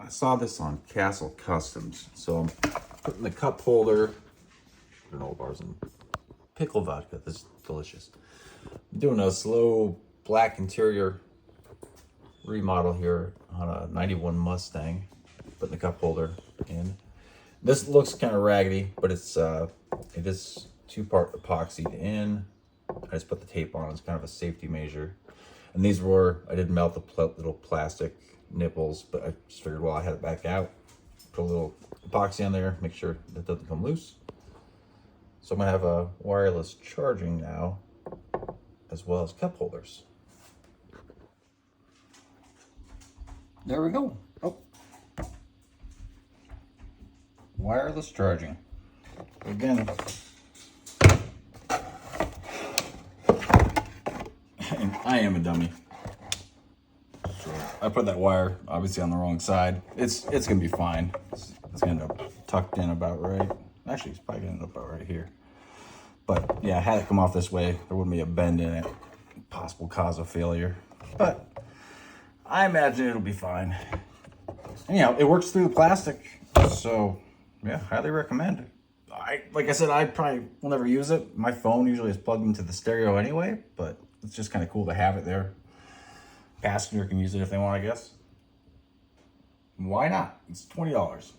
I saw this on Castle Customs. So I'm putting the cup holder, granola bars, and pickle vodka. This is delicious. I'm doing a slow black interior remodel here on a 91 Mustang. Putting the cup holder in. This looks kind of raggedy, but it is 2-part epoxied in. I just put the tape on. It's kind of a safety measure. And these were, I did melt the little plastic nipples, but I just figured while I had it back out, put a little epoxy on there, make sure that doesn't come loose. So I'm gonna have a wireless charging now, as well as cup holders. There we go. Oh. Wireless charging. Again, and I am a dummy. So I put that wire obviously on the wrong side. It's gonna be fine. It's gonna end up tucked in about right. Actually, it's probably gonna end up about right here. But yeah, I had it come off this way. There wouldn't be a bend in it. Possible cause of failure. But I imagine it'll be fine. Anyhow, it works through the plastic. So yeah, highly recommend. Like I said, I probably will never use it. My phone usually is plugged into the stereo anyway, but it's just kind of cool to have it there. Passenger can use it if they want, I guess. Why not? It's $20.